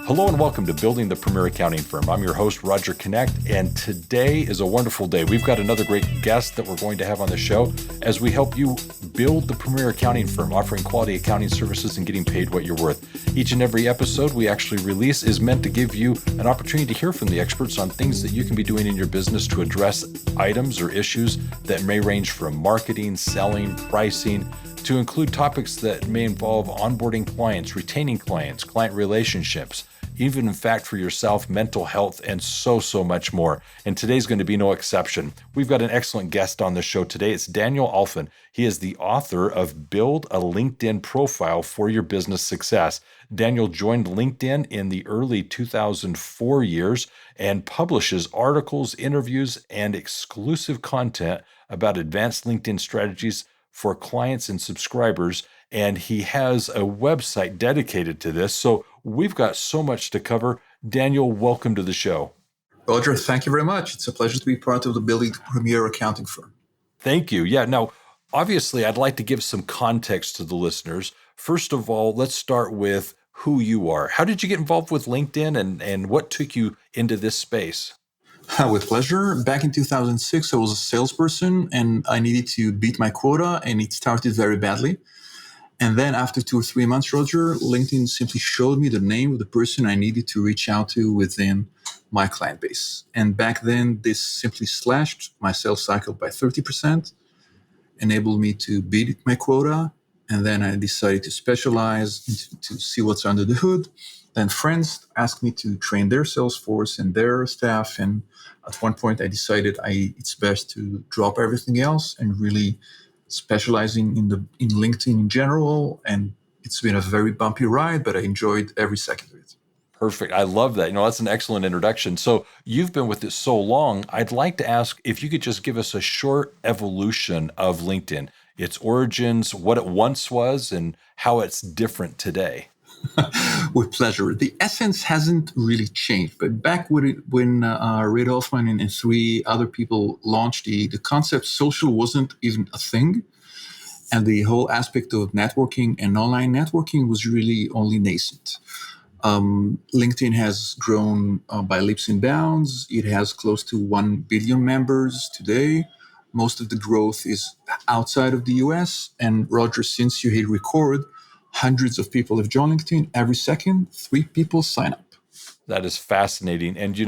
Hello and welcome to Building the Premier Accounting Firm. I'm your host, Roger Knecht, and today is a wonderful day. We've got another great guest that we're going to have on the show as we help you build the premier accounting firm, offering quality accounting services and getting paid what you're worth. Each and every episode we actually release is meant to give you an opportunity to hear from the experts on things that you can be doing in your business to address items or issues that may range from marketing, selling, pricing, to include topics that may involve onboarding clients, retaining clients, client relationships, even in fact for yourself, mental health, and so much more. And today's going to be no exception. We've got an excellent guest on the show today. It's Daniel Alfon. He is the author of Build a LinkedIn Profile for Your Business Success. Daniel joined LinkedIn in the early 2004 years and publishes articles, interviews, and exclusive content about advanced LinkedIn strategies for clients and subscribers, and he has a website dedicated to this. So we've got so much to cover. Daniel, welcome to the show. Roger, thank you very much. It's a pleasure to be part of the Building the Premier Accounting Firm. Thank you. Yeah, now, obviously, I'd like to give some context to the listeners. First of all, let's start with who you are. How did you get involved with LinkedIn, and what took you into this space? With pleasure. Back in 2006, I was a salesperson and I needed to beat my quota, and it started very badly. And then after 2 or 3 months, Roger, LinkedIn simply showed me the name of the person I needed to reach out to within my client base. And back then, this simply slashed my sales cycle by 30%, enabled me to beat my quota. And then I decided to specialize to see what's under the hood. Then friends asked me to train their sales force and their staff. And at one point, I decided it's best to drop everything else and really specializing in LinkedIn in general. And it's been a very bumpy ride, but I enjoyed every second of it. Perfect. I love that. That's an excellent introduction. So you've been with it so long. I'd like to ask if you could just give us a short evolution of LinkedIn, its origins, what it once was, and how it's different today. With pleasure. The essence hasn't really changed, but back when Reid Hoffman and 3 other people launched the concept, social wasn't even a thing, and the whole aspect of networking and online networking was really only nascent. LinkedIn has grown by leaps and bounds. It has close to 1 billion members today. Most of the growth is outside of the US. And Roger, since you hit record, hundreds of people have joined LinkedIn. Every second, 3 people sign up. That is fascinating. And,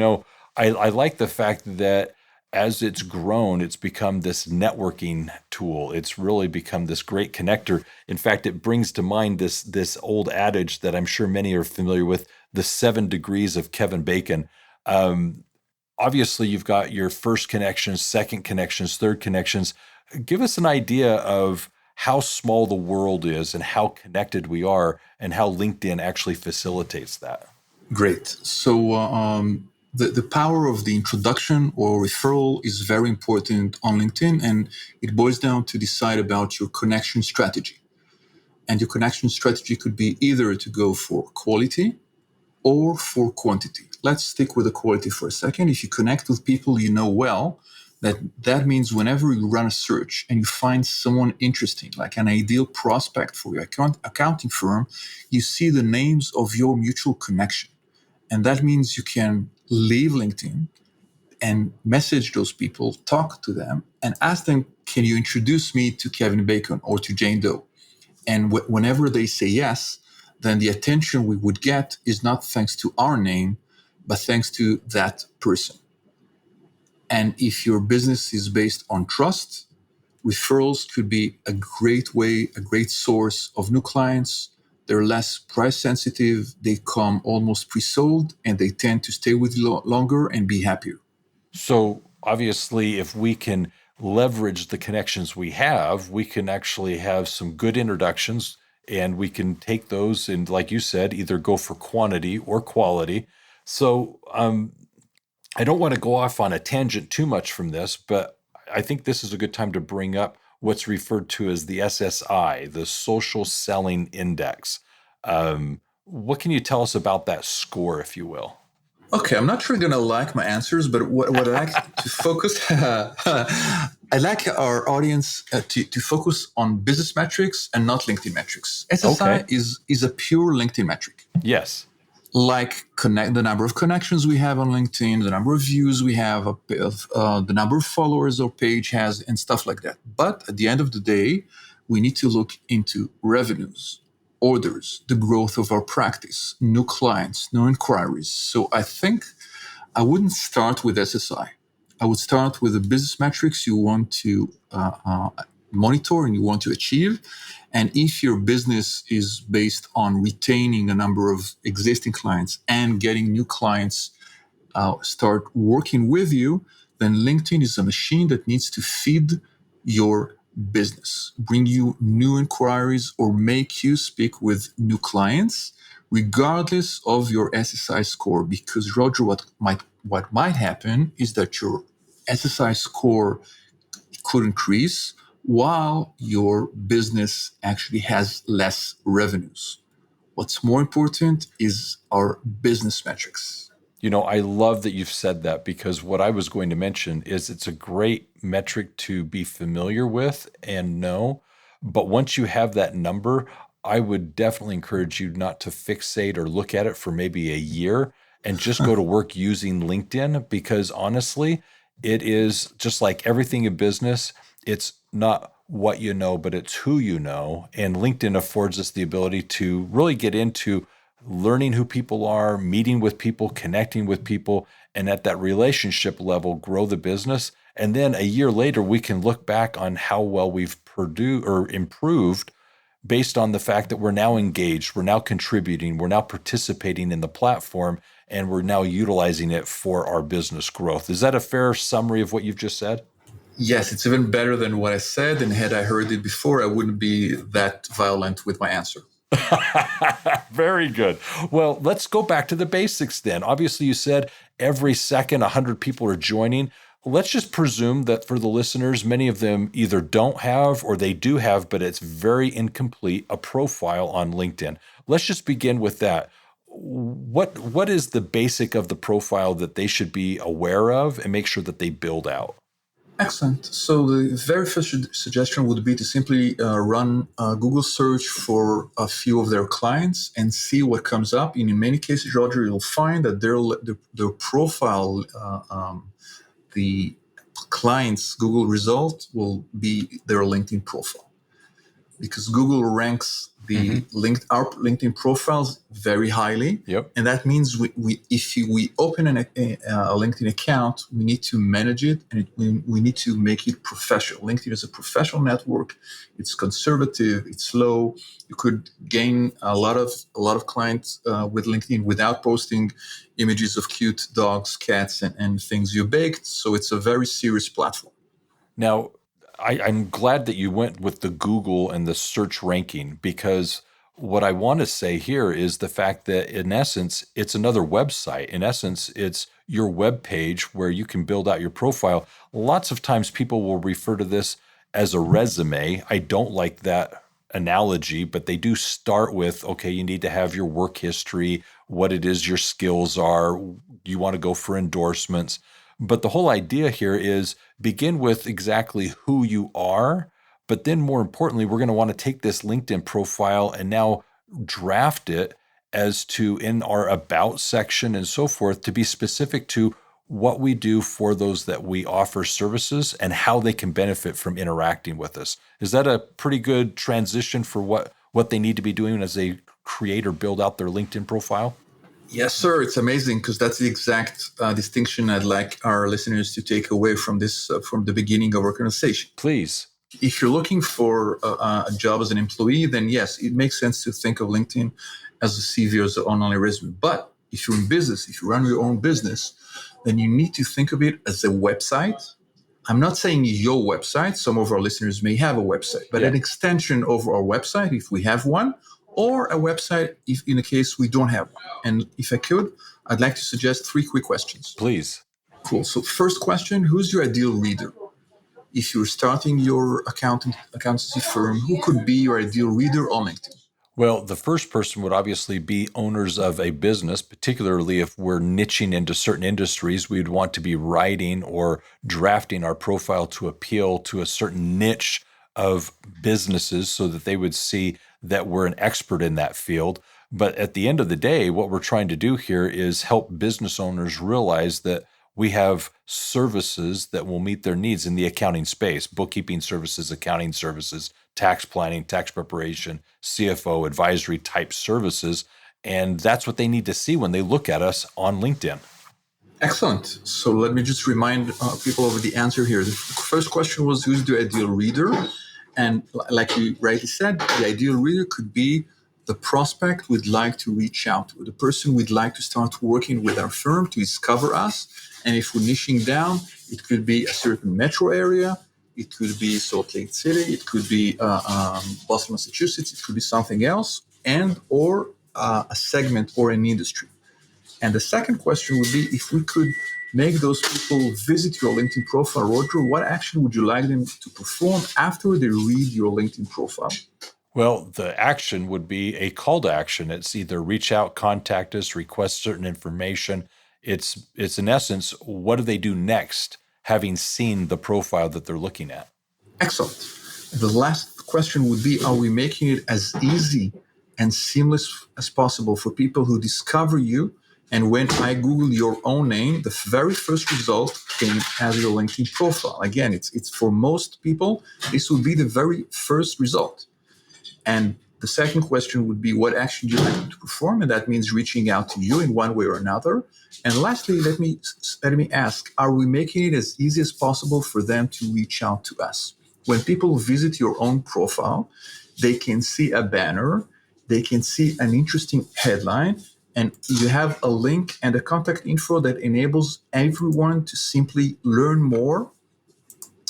I like the fact that as it's grown, it's become this networking tool. It's really become this great connector. In fact, it brings to mind this old adage that I'm sure many are familiar with, the 7 degrees of Kevin Bacon. Obviously, you've got your first connections, second connections, third connections. Give us an idea of how small the world is and how connected we are and how LinkedIn actually facilitates that. Great. So the power of the introduction or referral is very important on LinkedIn, and it boils down to decide about your connection strategy. And your connection strategy could be either to go for quality or for quantity. Let's stick with the quality for a second. If you connect with people you know well, that means whenever you run a search and you find someone interesting, like an ideal prospect for your accounting firm, you see the names of your mutual connection. And that means you can leave LinkedIn and message those people, talk to them, and ask them, can you introduce me to Kevin Bacon or to Jane Doe? And whenever they say yes, then the attention we would get is not thanks to our name, but thanks to that person. And if your business is based on trust, referrals could be a great way, a great source of new clients. They're less price sensitive. They come almost pre-sold, and they tend to stay with you longer and be happier. So obviously, if we can leverage the connections we have, we can actually have some good introductions, and we can take those and, like you said, either go for quantity or quality. So I don't want to go off on a tangent too much from this, but I think this is a good time to bring up what's referred to as the SSI, the Social Selling Index. What can you tell us about that score, if you will? Okay, I'm not sure you're going to like my answers, but what I like to focus, I like our audience to focus on business metrics and not LinkedIn metrics. SSI is a pure LinkedIn metric. Yes. like the number of connections we have on LinkedIn, the number of views we have, the number of followers our page has, and stuff like that. But at the end of the day, we need to look into revenues, orders, the growth of our practice, new clients, new inquiries. So I think I wouldn't start with SSI. I would start with the business metrics you want to monitor and you want to achieve. And if your business is based on retaining a number of existing clients and getting new clients start working with you, then LinkedIn is a machine that needs to feed your business, bring you new inquiries, or make you speak with new clients, regardless of your SSI score. Because Roger, what might happen is that your SSI score could increase while your business actually has less revenues. What's more important is our business metrics. I love that you've said that, because what I was going to mention is it's a great metric to be familiar with and know. But once you have that number, I would definitely encourage you not to fixate or look at it for maybe a year and just go to work using LinkedIn, because honestly, it is just like everything in business. It's not what you know, but it's who you know. And LinkedIn affords us the ability to really get into learning who people are, meeting with people, connecting with people, and at that relationship level, grow the business. And then a year later, we can look back on how well we've produced or improved based on the fact that we're now engaged, we're now contributing, we're now participating in the platform, and we're now utilizing it for our business growth. Is that a fair summary of what you've just said? Yes, it's even better than what I said. And had I heard it before, I wouldn't be that violent with my answer. Very good. Well, let's go back to the basics then. Obviously, you said every second 100 people are joining. Let's just presume that for the listeners, many of them either don't have or they do have, but it's very incomplete, a profile on LinkedIn. Let's just begin with that. What is the basic of the profile that they should be aware of and make sure that they build out? Excellent. So the very first suggestion would be to simply run a Google search for a few of their clients and see what comes up. And in many cases, Roger, you'll find that their profile, the client's Google result will be their LinkedIn profile, because Google ranks our LinkedIn profiles very highly. Yep. And that means if we open a LinkedIn account, we need to manage it, and we need to make it professional. LinkedIn is a professional network. It's conservative. It's slow. You could gain a lot of clients with LinkedIn without posting images of cute dogs, cats, and things you baked. So it's a very serious platform. Now, I'm glad that you went with the Google and the search ranking, because what I want to say here is the fact that in essence, it's another website. In essence, it's your web page where you can build out your profile. Lots of times people will refer to this as a resume. I don't like that analogy, but they do start with, okay, you need to have your work history, what it is your skills are, you want to go for endorsements. But the whole idea here is begin with exactly who you are, but then more importantly, we're going to want to take this LinkedIn profile and now draft it as to in our about section and so forth to be specific to what we do for those that we offer services and how they can benefit from interacting with us. Is that a pretty good transition for what they need to be doing as they create or build out their LinkedIn profile? Yes, sir. It's amazing, because that's the exact distinction I'd like our listeners to take away from this, from the beginning of our conversation. Please. If you're looking for a job as an employee, then yes, it makes sense to think of LinkedIn as a CV or as an online resume. But if you're in business, if you run your own business, then you need to think of it as a website. I'm not saying your website. Some of our listeners may have a website, but an extension of our website, if we have one, or a website if in a case we don't have one. And if I could, I'd like to suggest 3 quick questions. Please. Cool. So first question, who's your ideal reader? If you're starting your accountancy firm, who could be your ideal reader on LinkedIn? Well, the first person would obviously be owners of a business, particularly if we're niching into certain industries. We'd want to be writing or drafting our profile to appeal to a certain niche of businesses so that they would see that we're an expert in that field. But at the end of the day, what we're trying to do here is help business owners realize that we have services that will meet their needs in the accounting space: bookkeeping services, accounting services, tax planning, tax preparation, CFO advisory type services. And that's what they need to see when they look at us on LinkedIn. Excellent. So let me just remind people of the answer here. The first question was, who's the ideal reader? And like you rightly said, the ideal reader could be the prospect we'd like to reach out to, the person we'd like to start working with our firm to discover us. And if we're niching down, it could be a certain metro area, it could be Salt Lake City, it could be Boston, Massachusetts, it could be something else, and or a segment or an industry. And the second question would be, if we could make those people visit your LinkedIn profile, Roger, what action would you like them to perform after they read your LinkedIn profile? Well, the action would be a call to action. It's either reach out, contact us, request certain information. It's in essence, what do they do next, having seen the profile that they're looking at? Excellent. The last question would be, are we making it as easy and seamless as possible for people who discover you? And when I Google your own name, the very first result came as your LinkedIn profile. Again, it's for most people, this would be the very first result. And the second question would be, what action do you like them to perform? And that means reaching out to you in one way or another. And lastly, let me ask, are we making it as easy as possible for them to reach out to us? When people visit your own profile, they can see a banner, they can see an interesting headline, and you have a link and a contact info that enables everyone to simply learn more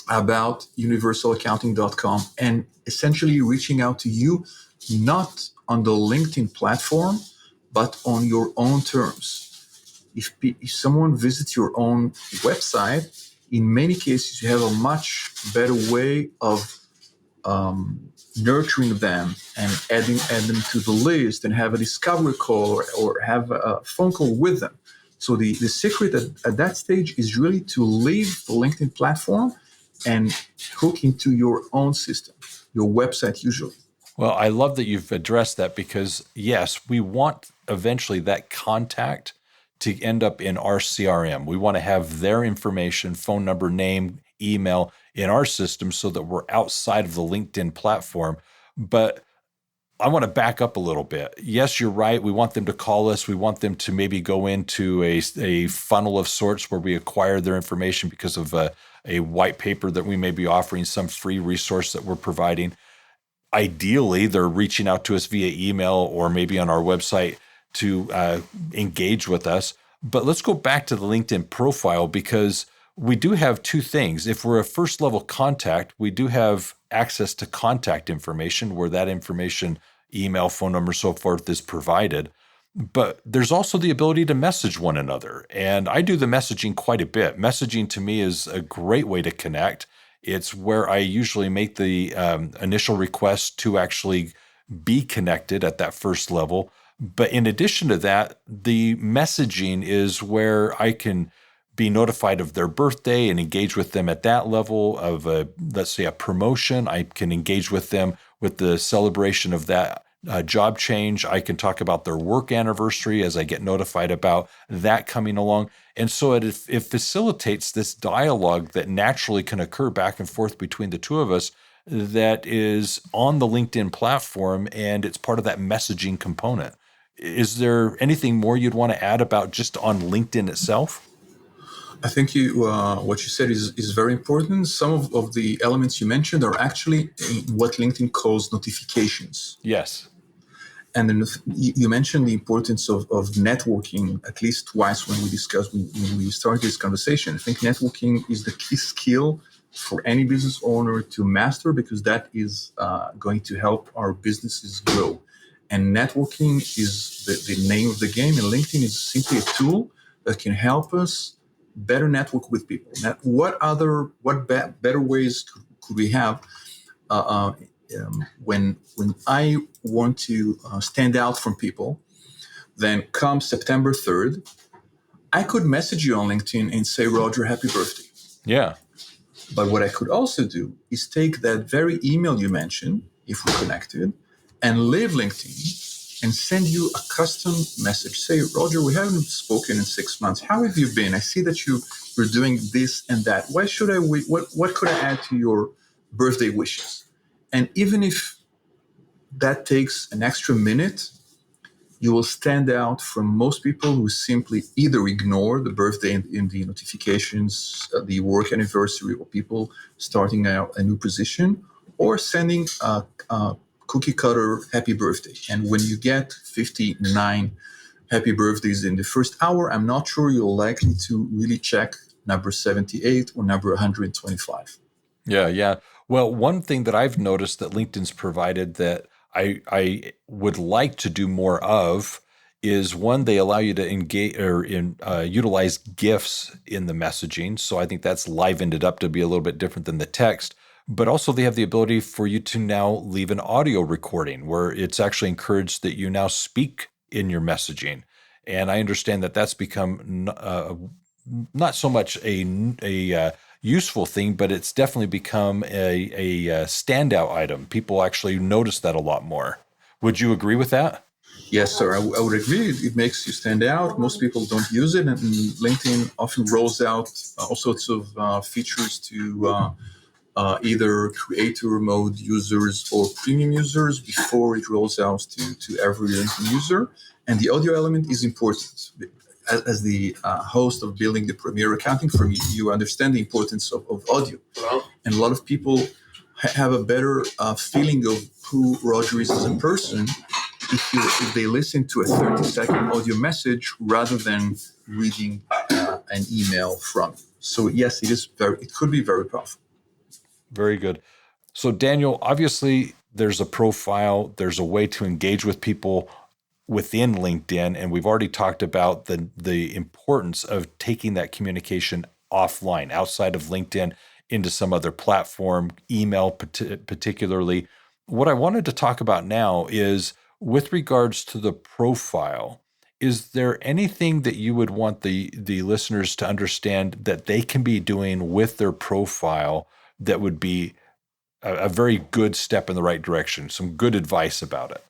about universalaccounting.com and essentially reaching out to you, not on the LinkedIn platform, but on your own terms. If someone visits your own website, in many cases, you have a much better way of nurturing them and adding them to the list and have a discovery call or have a phone call with them. So the secret at that stage is really to leave the LinkedIn platform and hook into your own system, your website usually. Well, I love that you've addressed that, because yes, we want eventually that contact to end up in our CRM. We want to have their information, phone number, name, email in our system so that we're outside of the LinkedIn platform. But I want to back up a little bit. Yes, you're right. We want them to call us. We want them to maybe go into a funnel of sorts where we acquire their information because of a white paper that we may be offering, some free resource that we're providing. Ideally, they're reaching out to us via email or maybe on our website to engage with us. But let's go back to the LinkedIn profile, because we do have two things. If we're a first level contact, we do have access to contact information where that information, email, phone number, so forth, is provided. But there's also the ability to message one another. And I do the messaging quite a bit. Messaging to me is a great way to connect. It's where I usually make the initial request to actually be connected at that first level. But in addition to that, the messaging is where I can be notified of their birthday and engage with them at that level of let's say a promotion. I can engage with them with the celebration of that job change. I can talk about their work anniversary as I get notified about that coming along. And so it facilitates this dialogue that naturally can occur back and forth between the two of us that is on the LinkedIn platform, and it's part of that messaging component. Is there anything more you'd want to add about just on LinkedIn itself? I think what you said is very important. Some of the elements you mentioned are actually what LinkedIn calls notifications. Yes. And then you mentioned the importance of networking at least twice when we started this conversation. I think networking is the key skill for any business owner to master, because that is going to help our businesses grow. And networking is the name of the game. And LinkedIn is simply a tool that can help us better network with people. Now, what better ways could we have when I want to stand out from people? Then come September 3rd, I could message you on LinkedIn and say, Roger, happy birthday. Yeah. But what I could also do is take that very email you mentioned, if we're connected, and leave LinkedIn and send you a custom message. Say, Roger, we haven't spoken in 6 months. How have you been? I see that you're doing this and that. Why should I wait? What could I add to your birthday wishes? And even if that takes an extra minute, you will stand out from most people who simply either ignore the birthday in the notifications, the work anniversary, or people starting out a new position, or sending a cookie cutter happy birthday. And when you get 59 happy birthdays in the first hour, I'm not sure you're likely to really check number 78 or number 125. Yeah, yeah. Well, one thing that I've noticed that LinkedIn's provided that I would like to do more of is one, they allow you to engage or utilize GIFs in the messaging. So I think that's livened it up to be a little bit different than the text. But also, they have the ability for you to now leave an audio recording where it's actually encouraged that you now speak in your messaging. And I understand that that's become not so much a useful thing, but it's definitely become a standout item. People actually notice that a lot more. Would you agree with that? Yes, sir. I would agree. It makes you stand out. Most people don't use it, and LinkedIn often rolls out all sorts of features to either creator mode users or premium users before it rolls out to every LinkedIn user. And the audio element is important. As the host of building the premier accounting firm, you understand the importance of audio. And a lot of people have a better feeling of who Roger is as a person if they listen to a 30-second audio message rather than reading an email from it. So yes, it could be very powerful. Very good. So, Daniel, obviously, there's a profile, there's a way to engage with people within LinkedIn, and we've already talked about the importance of taking that communication offline, outside of LinkedIn, into some other platform, email particularly. What I wanted to talk about now is with regards to the profile. Is there anything that you would want the listeners to understand that they can be doing with their profile that would be a very good step in the right direction, some good advice about it?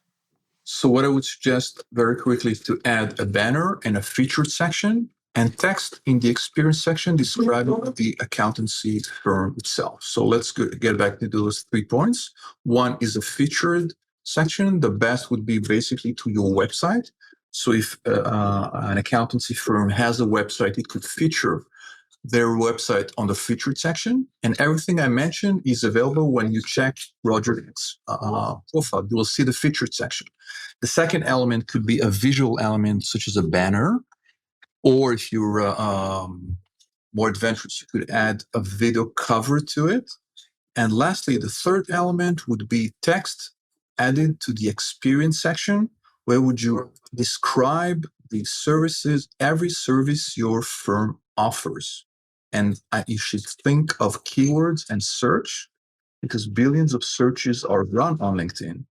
So what I would suggest very quickly is to add a banner and a featured section and text in the experience section describing the accountancy firm itself. So let's get back to those 3 points. One is a featured section. The best would be basically to your website. So if an accountancy firm has a website, it could feature their website on the featured section. And everything I mentioned is available when you check Roger's profile. You will see the featured section. The second element could be a visual element, such as a banner, or if you're more adventurous, you could add a video cover to it. And lastly, the third element would be text added to the experience section. Where would you describe the services, every service your firm offers? And you should think of keywords and search, because billions of searches are run on LinkedIn.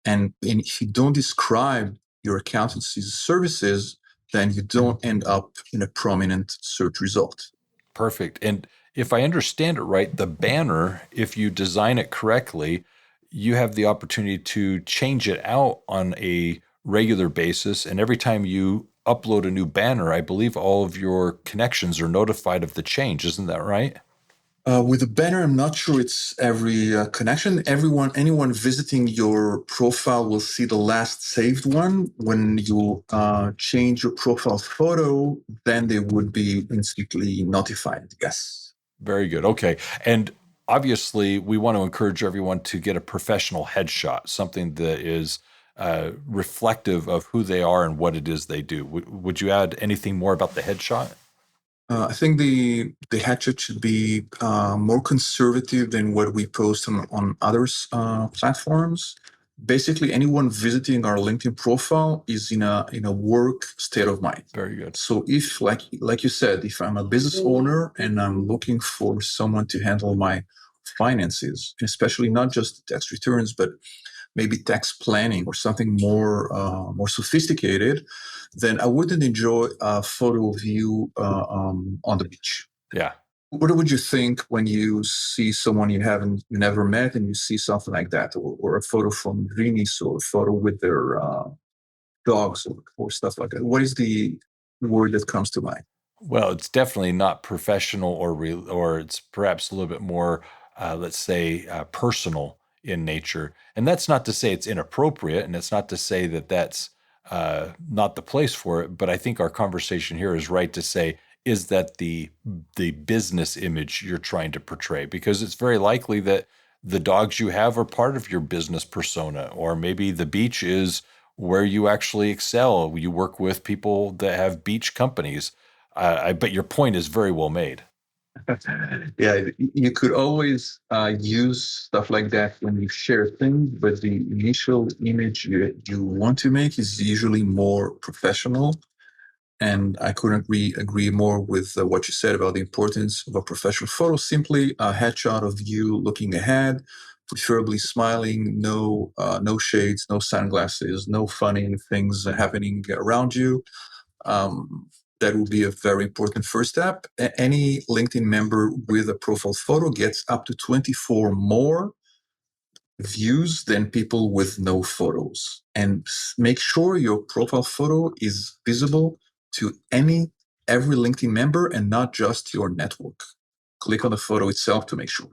And if you don't describe your accountancy's services, then you don't end up in a prominent search result. Perfect. And if I understand it right, the banner, if you design it correctly, you have the opportunity to change it out on a regular basis. And every time you upload a new banner, I believe all of your connections are notified of the change. Isn't that right? With a banner, I'm not sure it's every connection. Anyone visiting your profile will see the last saved one. When you change your profile photo, then they would be instantly notified. Yes. Very good. Okay. And obviously, we want to encourage everyone to get a professional headshot, something that is reflective of who they are and what it is they do. Would you add anything more about the headshot? I think the headshot should be more conservative than what we post on other platforms. Basically, anyone visiting our LinkedIn profile is in a work state of mind. Very good. So if, like you said, if I'm a business owner and I'm looking for someone to handle my finances, especially not just tax returns, but maybe tax planning or something more sophisticated, then I wouldn't enjoy a photo of you on the beach. Yeah. What would you think when you see someone you never met and you see something like that, or a photo from Venice, or a photo with their dogs or stuff like that? What is the word that comes to mind? Well, it's definitely not professional or it's perhaps a little bit more, let's say, personal in nature. And that's not to say it's inappropriate, and it's not to say that that's not the place for it. But I think our conversation here is right to say, is that the business image you're trying to portray? Because it's very likely that the dogs you have are part of your business persona, or maybe the beach is where you actually excel. You work with people that have beach companies. But your point is very well made. Yeah, you could always use stuff like that when you share things, but the initial image you want to make is usually more professional. And I couldn't agree more with what you said about the importance of a professional photo. Simply a headshot of you looking ahead, preferably smiling, no shades, no sunglasses, no funny things happening around you. That will be a very important first step. Any LinkedIn member with a profile photo gets up to 24 more views than people with no photos. And make sure your profile photo is visible to every LinkedIn member and not just your network. Click on the photo itself to make sure.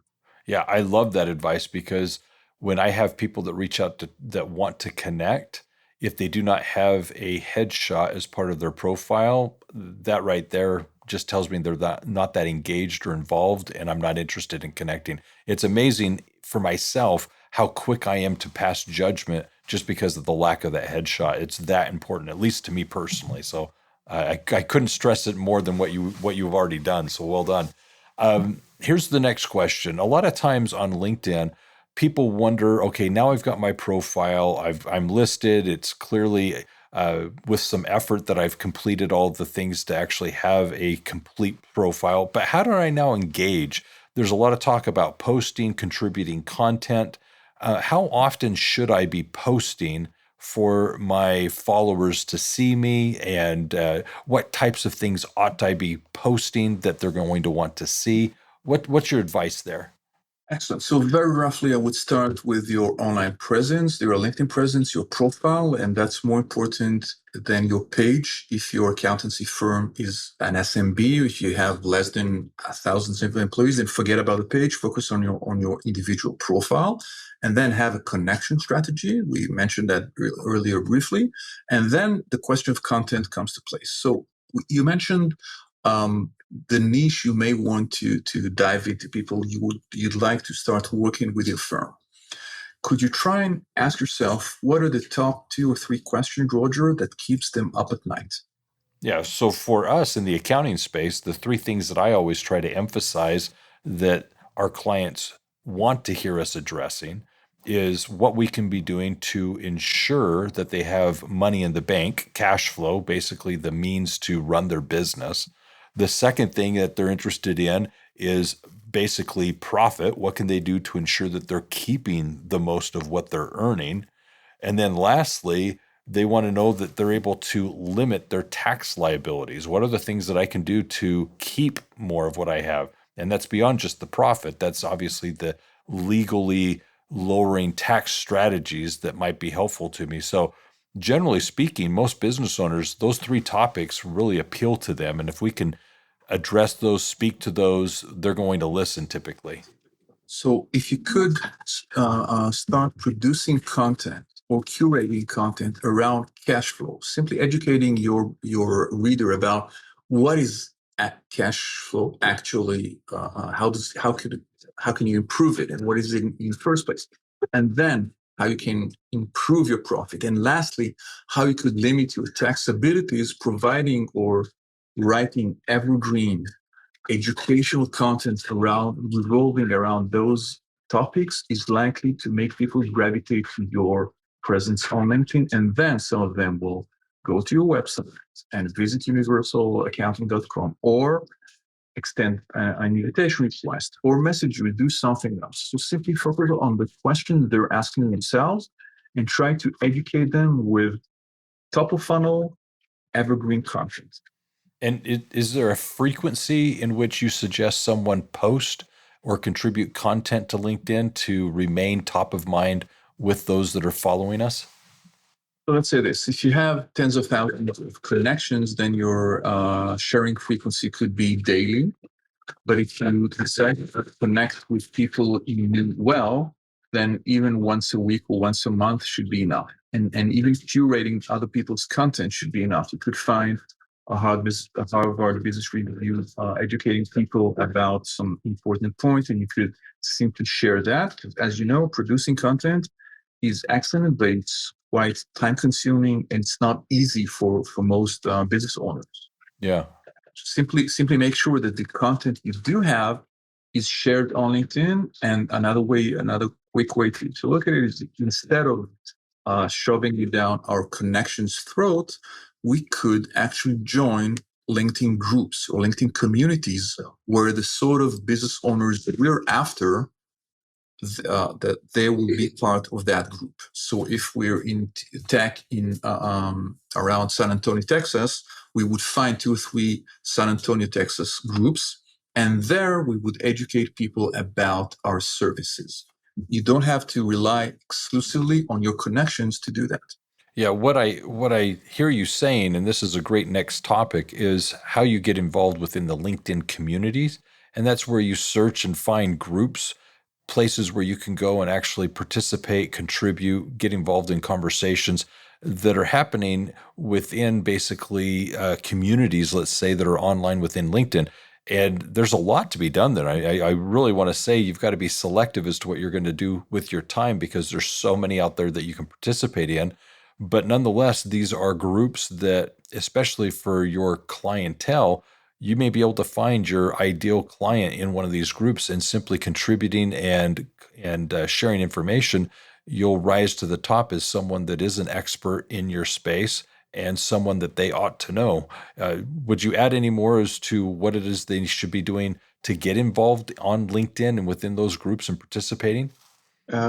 Yeah, I love that advice because when I have people that reach out to that want to connect, if they do not have a headshot as part of their profile, that right there just tells me they're not that engaged or involved, and I'm not interested in connecting. It's amazing for myself how quick I am to pass judgment just because of the lack of that headshot. It's that important, at least to me personally. So I couldn't stress it more than what you've already done. So well done. Here's the next question. A lot of times on LinkedIn, people wonder, okay, now I've got my profile, I'm listed. It's clearly with some effort that I've completed all the things to actually have a complete profile. But how do I now engage? There's a lot of talk about posting, contributing content. How often should I be posting for my followers to see me, and what types of things ought I be posting that they're going to want to see? What's your advice there? Excellent. So very roughly, I would start with your online presence, your LinkedIn presence, your profile, and that's more important than your page. If your accountancy firm is an SMB, if you have less than 1,000 employees, then forget about the page. Focus on your individual profile, and then have a connection strategy. We mentioned that earlier briefly, and then the question of content comes to place. So you mentioned the niche you may want to dive into, people you'd like to start working with your firm. Could you try and ask yourself, what are the top 2 or 3 questions, Roger, that keeps them up at night? Yeah, so for us in the accounting space, the three things that I always try to emphasize that our clients want to hear us addressing is what we can be doing to ensure that they have money in the bank, cash flow, basically the means to run their business. The second thing that they're interested in is basically profit. What can they do to ensure that they're keeping the most of what they're earning? And then lastly, they want to know that they're able to limit their tax liabilities. What are the things that I can do to keep more of what I have? And that's beyond just the profit. That's obviously the legally lowering tax strategies that might be helpful to me. So, generally speaking, most business owners, those three topics really appeal to them. And if we can address those, speak to those, they're going to listen typically. So if you could start producing content or curating content around cash flow, simply educating your reader about what is cash flow actually, how can you improve it, and what is it in the first place, and then how you can improve your profit, and lastly, how you could limit your tax abilities, providing or writing evergreen educational content revolving around those topics is likely to make people gravitate to your presence on LinkedIn. And then some of them will go to your website and visit universalaccounting.com, or extend an invitation request or message you, do something else. So simply focus on the question they're asking themselves and try to educate them with top of funnel evergreen content. And is there a frequency in which you suggest someone post or contribute content to LinkedIn to remain top of mind with those that are following us? So let's say this: if you have tens of thousands of connections, then your sharing frequency could be daily. But if you decide to connect with people you knew well, then even once a week or once a month should be enough. And even curating other people's content should be enough. You could find a Harvard Business Review educating people about some important points, and you could simply share that. Because as you know, producing content is excellent, but it's quite time consuming and it's not easy for most business owners. Yeah. Simply make sure that the content you do have is shared on LinkedIn. And another quick way to look at it is, instead of shoving it down our connections throat, we could actually join LinkedIn groups or LinkedIn communities where the sort of business owners that we're after, that they will be part of that group. So if we're in tech in around San Antonio, Texas, we would find 2 or 3 San Antonio, Texas groups, and there we would educate people about our services. You don't have to rely exclusively on your connections to do that. Yeah, what I hear you saying, and this is a great next topic, is how you get involved within the LinkedIn communities. And that's where you search and find groups, places where you can go and actually participate, contribute, get involved in conversations that are happening within basically communities, let's say, that are online within LinkedIn. And there's a lot to be done there. I really want to say you've got to be selective as to what you're going to do with your time, because there's so many out there that you can participate in. But nonetheless, these are groups that, especially for your clientele, you may be able to find your ideal client in one of these groups, and simply contributing and sharing information, you'll rise to the top as someone that is an expert in your space and someone that they ought to know. Would you add any more as to what it is they should be doing to get involved on LinkedIn and within those groups and participating?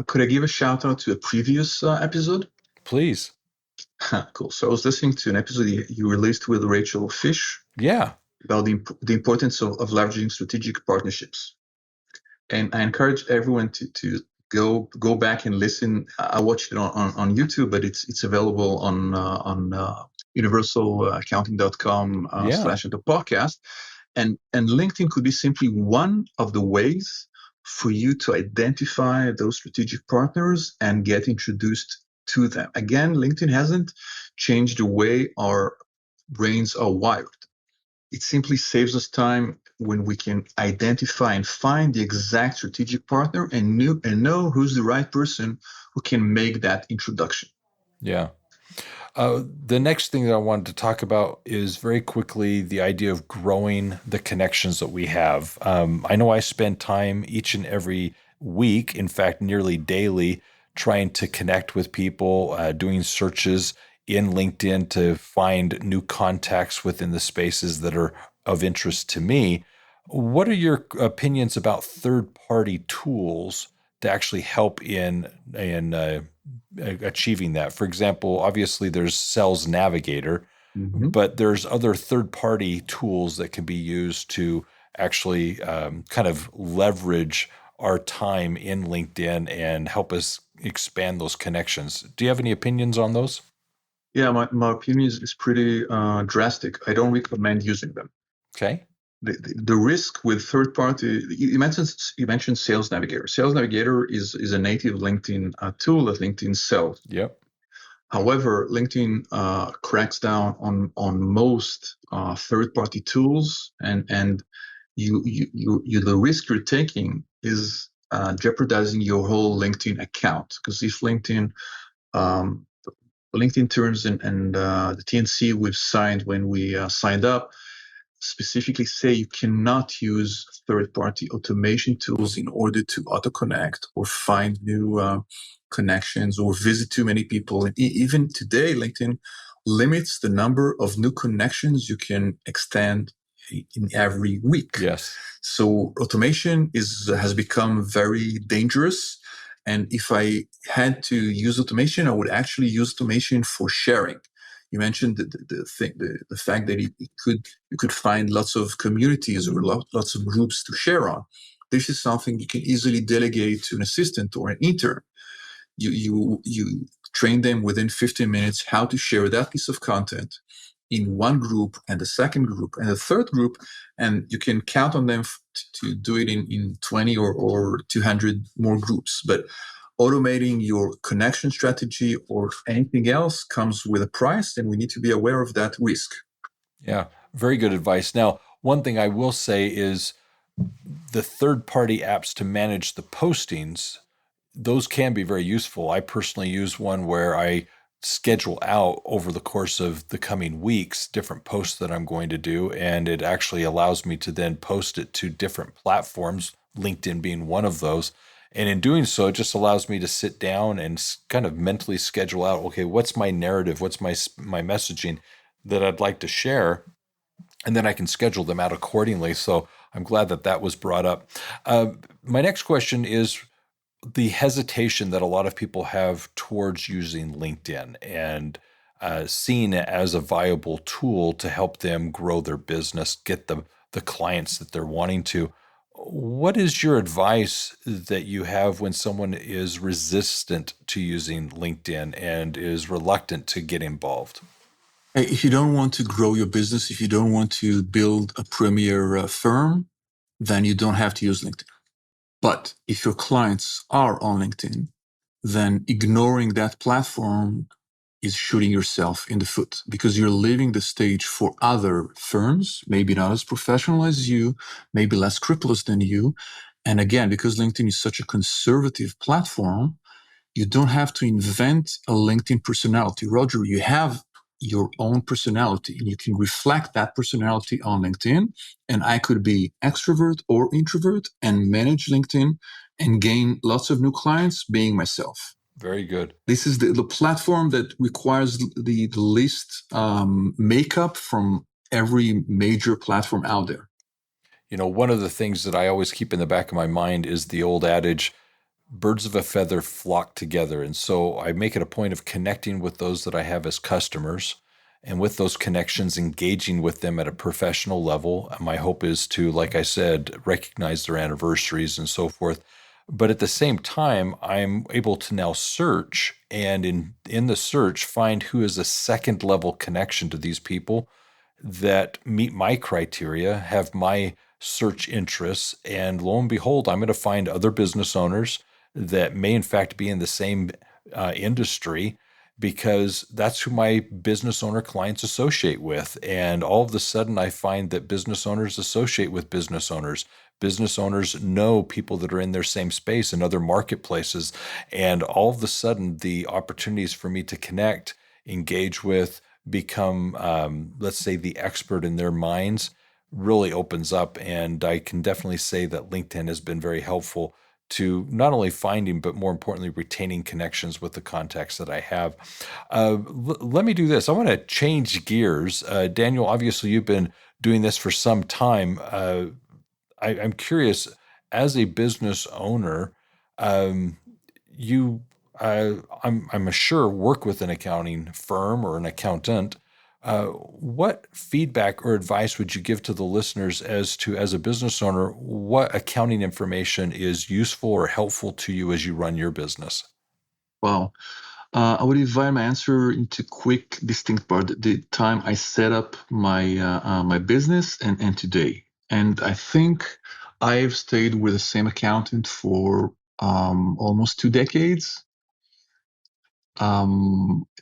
Could I give a shout out to a previous episode? Please. Cool. So I was listening to an episode you released with Rachel Fish Yeah. about the importance of leveraging strategic partnerships. And I encourage everyone to go back and listen. I watched it on YouTube, but it's available on universalaccounting.com Yeah. / the podcast. And LinkedIn could be simply one of the ways for you to identify those strategic partners and get introduced to them. Again, LinkedIn hasn't changed the way our brains are wired. It simply saves us time when we can identify and find the exact strategic partner and know who's the right person who can make that introduction. Yeah. The next thing that I wanted to talk about is very quickly the idea of growing the connections that we have. I know I spend time each and every week, in fact, nearly daily, trying to connect with people, doing searches in LinkedIn to find new contacts within the spaces that are of interest to me. What are your opinions about third-party tools to actually help in achieving that? For example, obviously there's Sales Navigator, Mm-hmm. but there's other third-party tools that can be used to actually kind of leverage our time in LinkedIn and help us expand those connections. Do you have any opinions on those? Yeah, my opinion is pretty drastic. I don't recommend using them. Okay. The risk with third party, you mentioned Sales Navigator. Sales Navigator is a native LinkedIn tool that LinkedIn sells. Yep. However, LinkedIn cracks down on most third-party tools, and the risk you're taking is jeopardizing your whole LinkedIn account. Because if um, LinkedIn terms and the TNC we've signed when we signed up specifically say you cannot use third-party automation tools in order to auto-connect or find new connections or visit too many people. And even today, LinkedIn limits the number of new connections you can extend in every week. Yes. So automation has become very dangerous. And if I had to use automation, I would actually use automation for sharing. You mentioned the fact that you could find lots of communities or lots of groups to share on. This is something you can easily delegate to an assistant or an intern. You train them within 15 minutes how to share that piece of content in one group and the second group and the third group, and you can count on them to do it in 20 or 200 more groups. But automating your connection strategy or anything else comes with a price, and we need to be aware of that risk. Yeah, very good advice. Now, one thing I will say is the third-party apps to manage the postings, those can be very useful. I personally use one where I schedule out over the course of the coming weeks different posts that I'm going to do, and it actually allows me to then post it to different platforms, LinkedIn being one of those. And in doing so, it just allows me to sit down and kind of mentally schedule out, okay, what's my narrative? What's my messaging that I'd like to share? And then I can schedule them out accordingly. So I'm glad that that was brought up. My next question is the hesitation that a lot of people have towards using LinkedIn and seeing it as a viable tool to help them grow their business, get the clients that they're wanting to. What is your advice that you have when someone is resistant to using LinkedIn and is reluctant to get involved? If you don't want to grow your business, if you don't want to build a premier firm, then you don't have to use LinkedIn. But if your clients are on LinkedIn, then ignoring that platform is shooting yourself in the foot, because you're leaving the stage for other firms, maybe not as professional as you, maybe less scrupulous than you. And again, because LinkedIn is such a conservative platform, you don't have to invent a LinkedIn personality. Roger, you have your own personality and you can reflect that personality on LinkedIn. And I could be extrovert or introvert and manage LinkedIn and gain lots of new clients being myself. Very good. This is the platform that requires the least makeup from every major platform out there. You know, one of the things that I always keep in the back of my mind is the old adage, birds of a feather flock together. And so I make it a point of connecting with those that I have as customers, and with those connections, engaging with them at a professional level. My hope is to, like I said, recognize their anniversaries and so forth. But at the same time, I'm able to now search, and in the search, find who is a second level connection to these people that meet my criteria, have my search interests, and lo and behold, I'm going to find other business owners that may in fact be in the same industry, because that's who my business owner clients associate with. And all of a sudden, I find that business owners associate with business owners. Business owners know people that are in their same space in other marketplaces. And all of a sudden, the opportunities for me to connect, engage with, become, let's say, the expert in their minds really opens up. And I can definitely say that LinkedIn has been very helpful to not only finding, but more importantly, retaining connections with the contacts that I have. Let me do this. I want to change gears. Daniel, obviously, you've been doing this for some time. I'm curious, as a business owner, um, you, I'm sure, work with an accounting firm or an accountant. What feedback or advice would you give to the listeners as to, as a business owner, what accounting information is useful or helpful to you as you run your business? Wow. I would divide my answer into quick, distinct part. The time I set up my business and today, and I think I've stayed with the same accountant for almost 2 decades.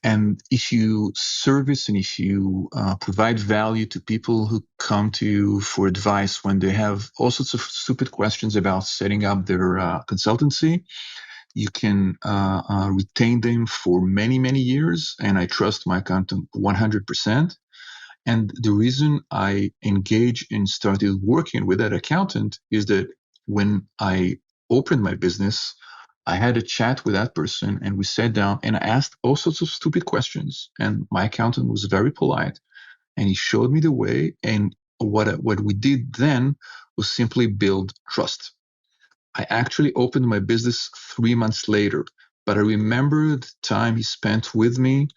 And if you service and if you provide value to people who come to you for advice when they have all sorts of stupid questions about setting up their consultancy, you can retain them for many, many years. And I trust my accountant 100%. And the reason I engaged and started working with that accountant is that when I opened my business, I had a chat with that person and we sat down and I asked all sorts of stupid questions. And my accountant was very polite and he showed me the way. And what we did then was simply build trust. I actually opened my business 3 months later, but I remember the time he spent with me,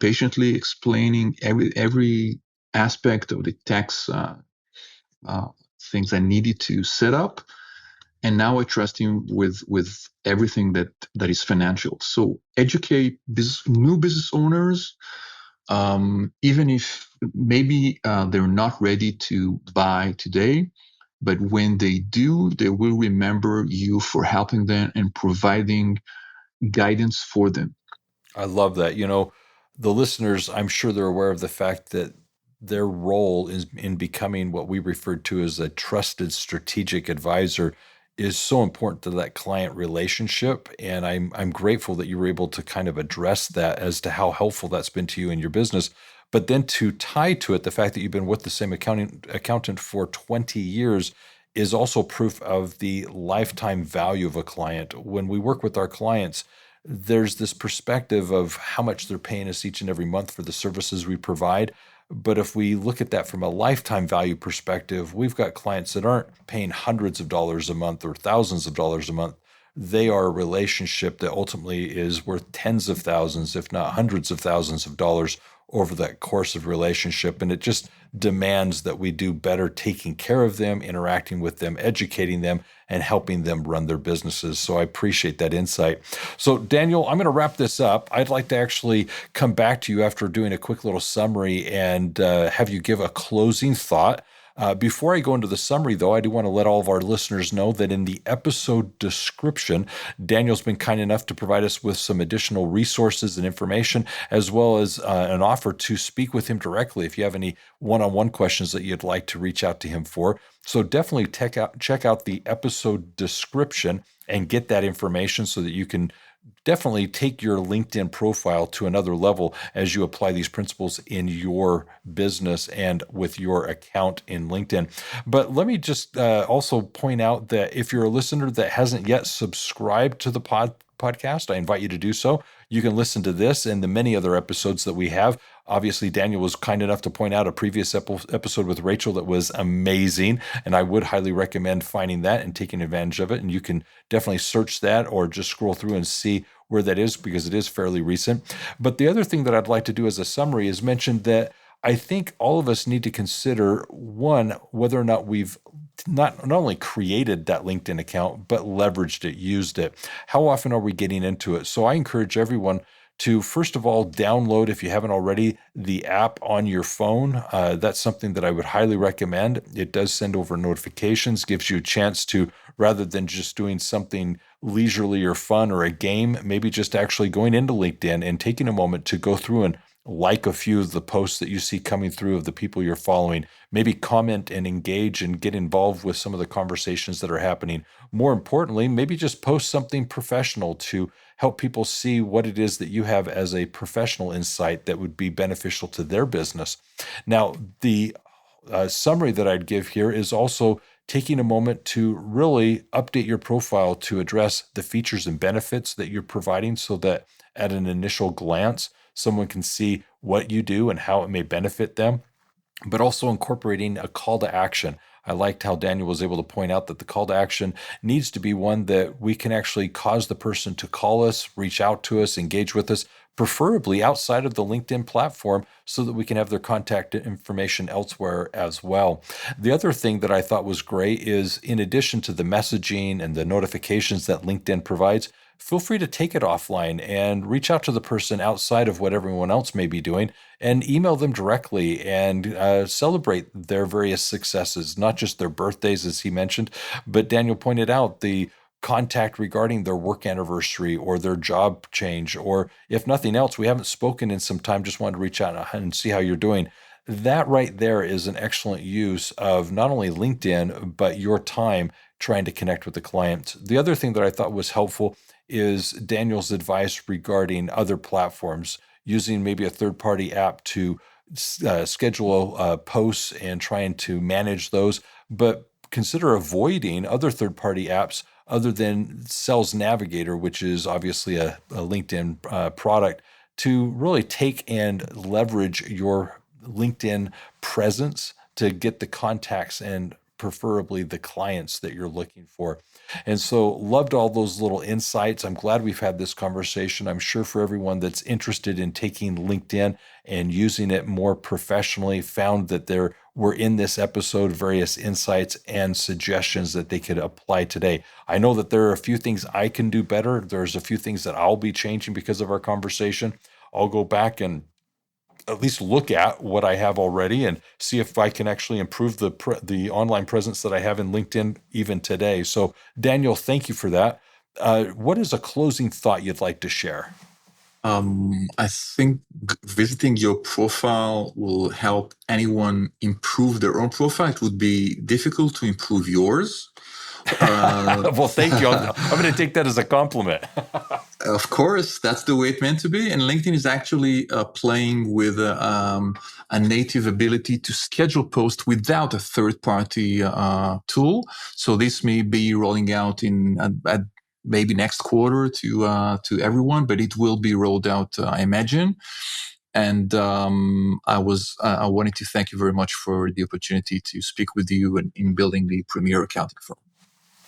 patiently explaining every aspect of the tax uh, things I needed to set up. and now I trust him with everything that is financial. So educate new business owners, even if maybe they're not ready to buy today, but when they do, they will remember you for helping them and providing guidance for them. I love that. The listeners, I'm sure they're aware of the fact that their role is in becoming what we refer to as a trusted strategic advisor is so important to that client relationship. And I'm grateful that you were able to kind of address that as to how helpful that's been to you in your business. But then to tie to it the fact that you've been with the same accountant for 20 years is also proof of the lifetime value of a client. When we work with our clients, there's this perspective of how much they're paying us each and every month for the services we provide. But if we look at that from a lifetime value perspective, we've got clients that aren't paying hundreds of dollars a month or thousands of dollars a month. They are a relationship that ultimately is worth tens of thousands, if not hundreds of thousands of dollars over that course of relationship. And it just demands that we do better taking care of them, interacting with them, educating them, and helping them run their businesses. So I appreciate that insight. So, Daniel, I'm going to wrap this up. I'd like to actually come back to you after doing a quick little summary and have you give a closing thought. Before I go into the summary, though, I do want to let all of our listeners know that in the episode description, Daniel's been kind enough to provide us with some additional resources and information, as well as an offer to speak with him directly if you have any one-on-one questions that you'd like to reach out to him for. So definitely check out the episode description and get that information so that you can definitely take your LinkedIn profile to another level as you apply these principles in your business and with your account in LinkedIn. But let me just also point out that if you're a listener that hasn't yet subscribed to the podcast, I invite you to do so. You can listen to this and the many other episodes that we have. Obviously, Daniel was kind enough to point out a previous episode with Rachel that was amazing, and I would highly recommend finding that and taking advantage of it. And you can definitely search that or just scroll through and see where that is because it is fairly recent. But the other thing that I'd like to do as a summary is mention that I think all of us need to consider, one, whether or not we've not only created that LinkedIn account, but leveraged it, used it. How often are we getting into it? So I encourage everyone to, first of all, download, if you haven't already, the app on your phone. That's something that I would highly recommend. It does send over notifications, gives you a chance to, rather than just doing something leisurely or fun or a game, maybe just actually going into LinkedIn and taking a moment to go through and like a few of the posts that you see coming through of the people you're following. Maybe comment and engage and get involved with some of the conversations that are happening. More importantly, maybe just post something professional to help people see what it is that you have as a professional insight that would be beneficial to their business. Now, the summary that I'd give here is also taking a moment to really update your profile to address the features and benefits that you're providing so that at an initial glance, someone can see what you do and how it may benefit them, but also incorporating a call to action. I liked how Daniel was able to point out that the call to action needs to be one that we can actually cause the person to call us, reach out to us, engage with us, preferably outside of the LinkedIn platform so that we can have their contact information elsewhere as well. The other thing that I thought was great is in addition to the messaging and the notifications that LinkedIn provides, feel free to take it offline and reach out to the person outside of what everyone else may be doing and email them directly and celebrate their various successes, not just their birthdays, as he mentioned, but Daniel pointed out the contact regarding their work anniversary or their job change, or if nothing else, we haven't spoken in some time, just wanted to reach out and see how you're doing. That right there is an excellent use of not only LinkedIn, but your time trying to connect with the client. The other thing that I thought was helpful is Daniel's advice regarding other platforms, using maybe a third-party app to schedule posts and trying to manage those, but consider avoiding other third-party apps other than Sales Navigator, which is obviously a LinkedIn product, to really take and leverage your LinkedIn presence to get the contacts and preferably the clients that you're looking for. And so loved all those little insights. I'm glad we've had this conversation. I'm sure for everyone that's interested in taking LinkedIn and using it more professionally, found that there were in this episode various insights and suggestions that they could apply today. I know that there are a few things I can do better. There's a few things that I'll be changing because of our conversation. I'll go back and at least look at what I have already and see if I can actually improve the online presence that I have in LinkedIn even today. So, Daniel, thank you for that. What is a closing thought you'd like to share? I think visiting your profile will help anyone improve their own profile. It would be difficult to improve yours. Well, thank you. I'm going to take that as a compliment. Of course, that's the way it's meant to be. And LinkedIn is actually playing with a native ability to schedule posts without a third-party tool. So this may be rolling out in at maybe next quarter to everyone, but it will be rolled out, I imagine. And I wanted to thank you very much for the opportunity to speak with you in building the premier accounting firm.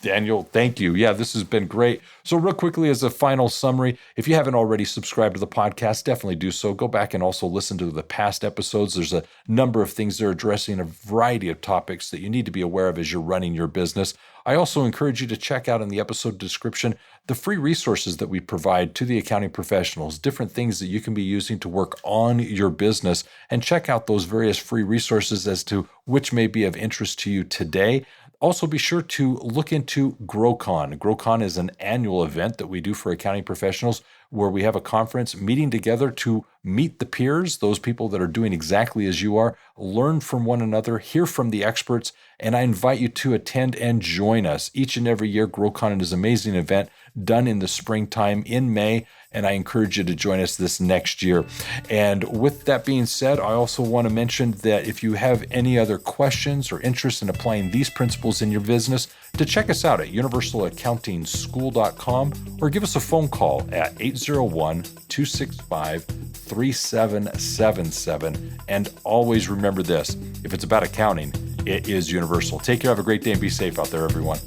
Daniel, thank you. Yeah, this has been great. So real quickly, as a final summary, if you haven't already subscribed to the podcast, definitely do so. Go back and also listen to the past episodes. There's a number of things they're addressing, a variety of topics that you need to be aware of as you're running your business. I also encourage you to check out in the episode description the free resources that we provide to the accounting professionals, different things that you can be using to work on your business, and check out those various free resources as to which may be of interest to you today. Also, be sure to look into GrowCon. GrowCon is an annual event that we do for accounting professionals where we have a conference meeting together to meet the peers, those people that are doing exactly as you are, learn from one another, hear from the experts, and I invite you to attend and join us. Each and every year, GrowCon is an amazing event done in the springtime in May, and I encourage you to join us this next year. And with that being said, I also want to mention that if you have any other questions or interest in applying these principles in your business, to check us out at universalaccountingschool.com or give us a phone call at 801-265-3777. And always remember this, if it's about accounting, it is universal. Take care, have a great day, and be safe out there, everyone.